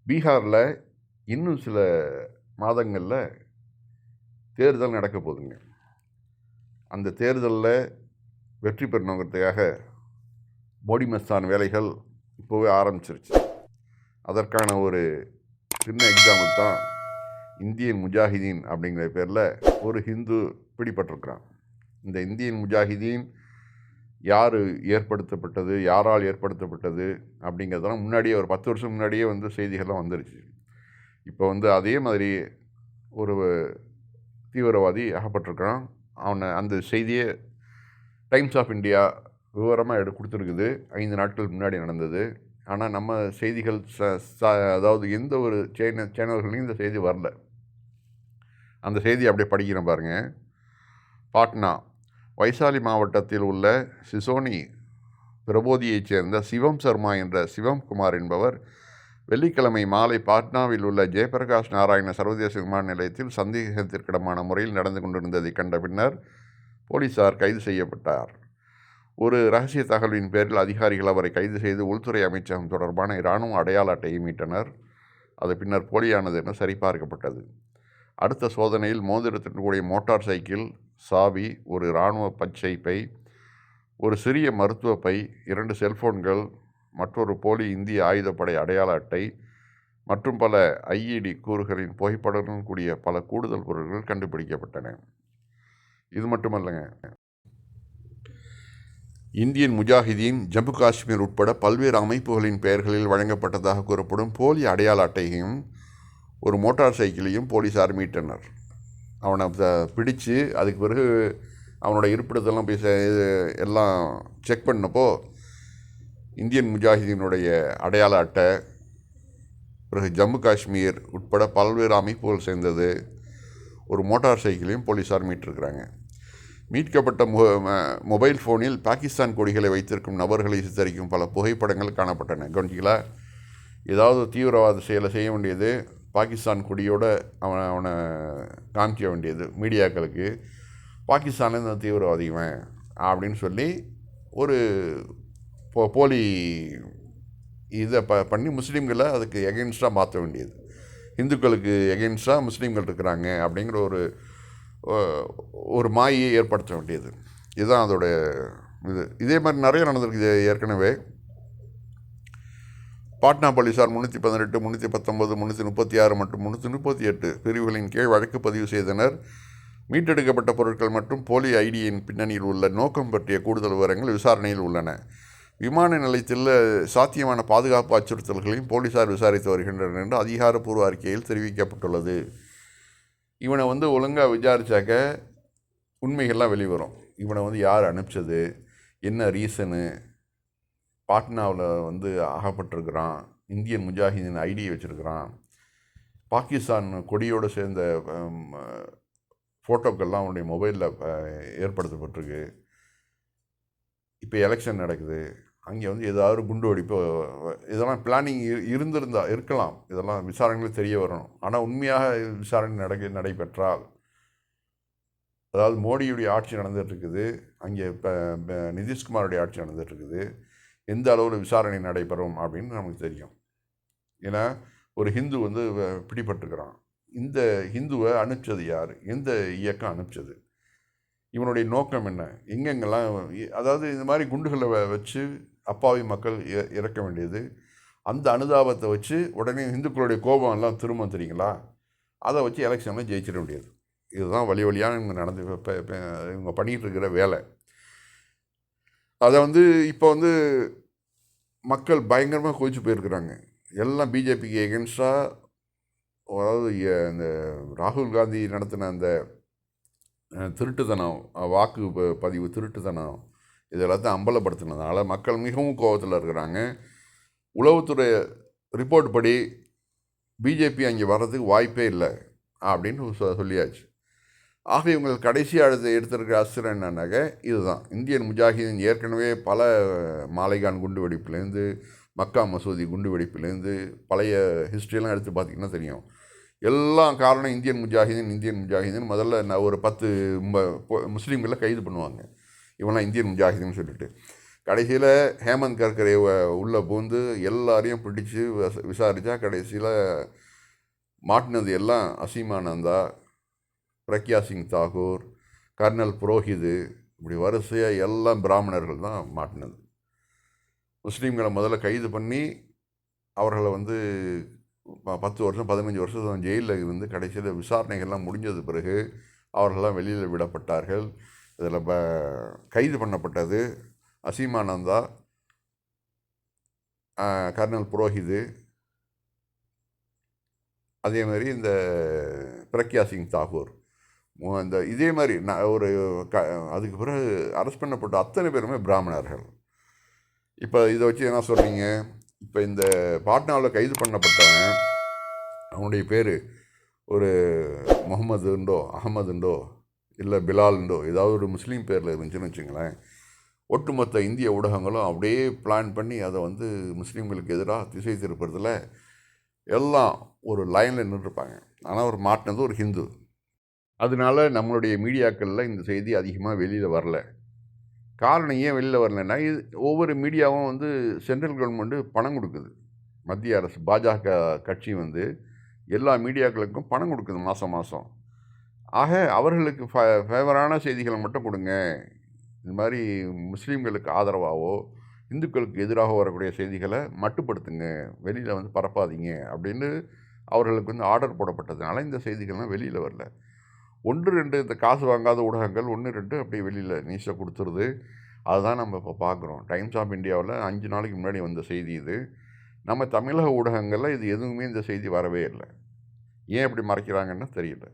பீகாரில் இன்னும் சில மாதங்களில் தேர்தல் நடக்க போகுதுங்க. அந்த தேர்தலில் வெற்றி பெறணுங்கிறதுக்காக மோடி மஸ்தான் வேலைகள் இப்போவே ஆரம்பிச்சிருச்சு. அதற்கான ஒரு சின்ன எக்ஸாம்பிள் தான் இந்தியன் முஜாஹிதீன் அப்படிங்கிற பேரில் ஒரு ஹிந்து பிடிபட்டிருக்கிறான். இந்த இந்தியன் முஜாஹிதீன் யார் ஏற்படுத்தப்பட்டது, யாரால் ஏற்படுத்தப்பட்டது அப்படிங்கிறதெல்லாம் முன்னாடியே ஒரு 10 வருஷம் முன்னாடியே செய்திகள்லாம் வந்துருச்சு. இப்போ அதே மாதிரி ஒரு தீவிரவாதி அகப்பட்டிருக்கிறான். அவனை அந்த செய்தியை டைம்ஸ் ஆஃப் இந்தியா விவரமாக கொடுத்துருக்குது. 5 நாட்கள் முன்னாடி நடந்தது. ஆனால் நம்ம செய்திகள் அதாவது எந்த ஒரு சேனல்களையும் இந்த செய்தி வரல. அந்த செய்தி அப்படியே படிக்கிறேன் பாருங்கள். பாட்னா வைசாலி மாவட்டத்தில் உள்ள சிசோனி பிரபோதியைச் சேர்ந்த சிவம் சர்மா என்ற சிவம்குமார் என்பவர் வெள்ளிக்கிழமை மாலை பாட்னாவில் உள்ள ஜெயபிரகாஷ் நாராயண சர்வதேச விமான நிலையத்தில் சந்தேகத்திற்கிடமான முறையில் நடந்து கொண்டிருந்ததை கண்ட பின்னர் போலீசார் கைது செய்யப்பட்டார். ஒரு இரகசிய தகவலின் பேரில் அதிகாரிகள் அவரை கைது செய்து உள்துறை அமைச்சகம் தொடர்பான இராணுவ அடையாள அட்டையை மீட்டனர். அது பின்னர் போலியானது என சரிபார்க்கப்பட்டது. அடுத்த சோதனையில் மோதிரத்துடன் கூடிய மோட்டார் சைக்கிள், சாவி, ஒரு இராணுவ பச்சை பை, ஒரு சிறிய மருத்துவ பை, 2 செல்போன்கள், மற்றொரு போலி இந்திய ஆயுதப்படை அடையாள அட்டை மற்றும் பல ஐஇடி கூறுகளின் புகைப்படத்துடன் கூடிய பல கூடுதல் பொருட்கள் கண்டுபிடிக்கப்பட்டன. இது மட்டுமல்லங்க, இந்தியன் முஜாஹிதீன் ஜம்மு காஷ்மீர் உட்பட பல்வேறு அமைப்புகளின் பெயர்களில் வழங்கப்பட்டதாக கூறப்படும் போலி அடையாள அட்டையையும் ஒரு மோட்டார் சைக்கிளையும் போலீஸார் மீட்டனர். அவனை பிடிச்சு அதுக்கு பிறகு அவனோட இருப்பிடத்தெல்லாம் போய் எல்லாம் செக் பண்ணப்போ இந்தியன் முஜாஹிதீனுடைய அடையாள அட்டை, பிறகு ஜம்மு காஷ்மீர் உட்பட பல்வேறு அமைப்புகள் சேர்ந்தது, ஒரு மோட்டார் சைக்கிளையும் போலீஸார் மீட்டிருக்கிறாங்க. மீட்கப்பட்ட மொபைல் ஃபோனில் பாகிஸ்தான் கொடிகளை வைத்திருக்கும் நபர்களை சித்தரிக்கும் பல புகைப்படங்கள் காணப்பட்டன. கவனிச்சிங்களா? ஏதாவது தீவிரவாத செயலை செய்ய வேண்டியது பாகிஸ்தான் கொடியோடு அவனை காமிக்க வேண்டியது மீடியாக்களுக்கு, பாகிஸ்தானில் இந்த தீவிரவாதிவன் அப்படின்னு சொல்லி ஒரு போலி இதை பண்ணி முஸ்லீம்களை அதுக்கு எகென்ஸ்டாக மாற்ற வேண்டியது. இந்துக்களுக்கு எகென்ஸ்டாக முஸ்லீம்கள் இருக்கிறாங்க அப்படிங்கிற ஒரு மாயை ஏற்படுத்த வேண்டியது. இதுதான் அதோடைய இதே மாதிரி நிறைய நடந்திருக்கு. ஏற்கனவே பாட்னா போலீஸார் 318, 319, 336 மற்றும் 338 பிரிவுகளின் கீழ் வழக்கு பதிவு செய்தனர். மீட்டெடுக்கப்பட்ட பொருட்கள் மற்றும் போலி ஐடியின் பின்னணியில் உள்ள நோக்கம் பற்றிய கூடுதல் விவரங்கள் விசாரணையில் உள்ளன. விமான நிலையத்தில் சாத்தியமான பாதுகாப்பு அச்சுறுத்தல்களையும் போலீஸார் விசாரித்து வருகின்றனர் என்று அதிகாரப்பூர்வ அறிக்கையில் தெரிவிக்கப்பட்டுள்ளது. இவனை ஒழுங்காக விசாரித்தாக்க உண்மைகள்லாம் வெளிவரும். இவனை யார் அனுப்பிச்சது, என்ன ரீசனு, பாட்னாவில் அகப்பட்டிருக்கிறான், இந்தியன் முஜாஹிதீன் ஐடியை வச்சுருக்கிறான், பாகிஸ்தான் கொடியோடு சேர்ந்த ஃபோட்டோக்கள்லாம் அவனுடைய மொபைலில் ஏற்படுத்தப்பட்டிருக்கு. இப்போ எலெக்ஷன் நடக்குது, அங்கே ஏதாவது குண்டு வெடிப்பு, இதெல்லாம் பிளானிங் இருக்கலாம். இதெல்லாம் விசாரணைகள் தெரிய வரணும். ஆனால் உண்மையாக விசாரணை நடைபெற்றால், அதாவது மோடியுடைய ஆட்சி நடந்துகிட்ருக்குது, அங்கே இப்போ நிதிஷ்குமாருடைய ஆட்சி நடந்துகிட்ருக்குது, எந்த அளவில் விசாரணை நடைபெறும் அப்படின்னு நமக்கு தெரியும். ஏன்னா ஒரு ஹிந்து பிடிபட்டுருக்கிறான். இந்த ஹிந்துவை அனுப்பிச்சது யார், எந்த இயக்கம் அனுப்பிச்சது, இவனுடைய நோக்கம் என்ன, எங்கெங்கெல்லாம், அதாவது இந்த மாதிரி குண்டுகளை வச்சு அப்பாவி மக்கள் இறக்க வேண்டியது, அந்த அனுதாபத்தை வச்சு உடனே இந்துக்களுடைய கோபம் எல்லாம் திரும்ப தெரியுங்களா, அதை வச்சு எலெக்ஷனில் ஜெயிச்சிட வேண்டியது. இதுதான் வழியாக இவங்க இவங்க பண்ணிகிட்டு இருக்கிற வேலை. அதை இப்போ மக்கள் பயங்கரமாக கோச்சு போயிருக்கிறாங்க. எல்லாம் பிஜேபிக்கு எகென்ஸ்டாக, அதாவது இந்த ராகுல் காந்தி நடத்தின அந்த திருட்டுத்தனம், வாக்கு பதிவு திருட்டுத்தனம், இதெல்லாத்தையும் அம்பலப்படுத்தினதுனால மக்கள் மிகவும் கோபத்தில் இருக்கிறாங்க. உளவுத்துறை ரிப்போர்ட் படி பிஜேபி அங்கே வர்றதுக்கு வாய்ப்பே இல்லை அப்படின்னு சொல்லியாச்சு. ஆக இவங்க கடைசியாக எடுத்திருக்கிற அஸ்திரம் என்னன்னாக்க இதுதான். இந்தியன் முஜாஹிதீன் ஏற்கனவே பல மாலைகான் குண்டு வெடிப்புலேருந்து, மக்கா மசூதி குண்டு வெடிப்புலேருந்து பழைய ஹிஸ்ட்ரியெல்லாம் எடுத்து பார்த்திங்கன்னா தெரியும். எல்லாம் காரணம் இந்தியன் முஜாஹிதீன். முதல்ல ஒரு 10 முஸ்லீம்களை கைது பண்ணுவாங்க, இவெல்லாம் இந்தியன் முஜாஹிதீன் சொல்லிட்டு. கடைசியில் ஹேமந்த் கர்கரே உள்ளே பூந்து எல்லாரையும் பிடிச்சு விசாரித்தா கடைசியில் மாட்டினது எல்லாம் அசீமானந்தா, பிரக்யா சிங் தாகூர், கர்னல் புரோஹிது, இப்படி வரிசையாக எல்லாம் பிராமணர்கள் தான் மாட்டினது. முஸ்லீம்களை முதல்ல கைது பண்ணி அவர்களை 10 வருஷம் 15 வருஷம் ஜெயிலில் இருந்து கடைசியில் விசாரணைகள்லாம் முடிஞ்சது பிறகு அவர்களெல்லாம் வெளியில் விடப்பட்டார்கள். இதில் கைது பண்ணப்பட்டது அசீமானந்தா, கர்னல் புரோஹிது, அதே மாதிரி இந்த பிரக்யா சிங் தாகூர். இதே மாதிரி அதுக்கு பிறகு அரெஸ்ட் பண்ணப்பட்ட அத்தனை பேருமே பிராமணர்கள். இப்போ இதை வச்சு என்ன சொல்கிறீங்க? இப்போ இந்த பாட்னாவில் கைது பண்ணப்பட்டவன், அவனுடைய பேர் ஒரு முகமதுண்டோ அகமதுண்டோ இல்லை பிலால்ண்டோ ஏதாவது ஒரு முஸ்லீம் பேரில் இருந்துச்சுன்னு வச்சுங்களேன், ஒட்டுமொத்த இந்திய ஊடகங்களும் அப்படியே பிளான் பண்ணி அதை முஸ்லீம்களுக்கு எதிராக திசை திருப்புறதுல எல்லாம் ஒரு லைனில் நின்றுருப்பாங்க. ஆனால் அவர் மாட்டினது ஒரு ஹிந்து. அதனால நம்மளுடைய மீடியாக்களில் இந்த செய்தி அதிகமாக வெளியில் வரல. காரணம் ஏன் வெளியில் வரலன்னா, இது ஒவ்வொரு மீடியாவும் சென்ட்ரல் கவர்மெண்ட்டு பணம் கொடுக்குது. மத்திய அரசு பாஜக கட்சி எல்லா மீடியாக்களுக்கும் பணம் கொடுக்குது மாதம் மாதம். ஆக அவர்களுக்கு ஃபேவரான செய்திகளை மட்டும் கொடுங்க. இந்த மாதிரி முஸ்லீம்களுக்கு ஆதரவாகவோ இந்துக்களுக்கு எதிராக வரக்கூடிய செய்திகளை மட்டுப்படுத்துங்க, வெளியில் பரப்பாதீங்க அப்படின்னு அவர்களுக்கு ஆர்டர் போடப்பட்டதுனால இந்த செய்திகள்லாம் வெளியில் வரல. 1-2 இந்த காசு வாங்காத ஊடகங்கள் 1-2 அப்படியே வெளியில் நியூஸை கொடுத்துருது. அதுதான் நம்ம இப்போ பார்க்குறோம். டைம்ஸ் ஆஃப் இந்தியாவில் 5 நாளைக்கு முன்னாடி வந்த செய்தி இது. நம்ம தமிழக ஊடகங்களில் இது எதுவுமே இந்த செய்தி வரவே இல்லை. ஏன் இப்படி மறைக்கிறாங்கன்னு தெரியல.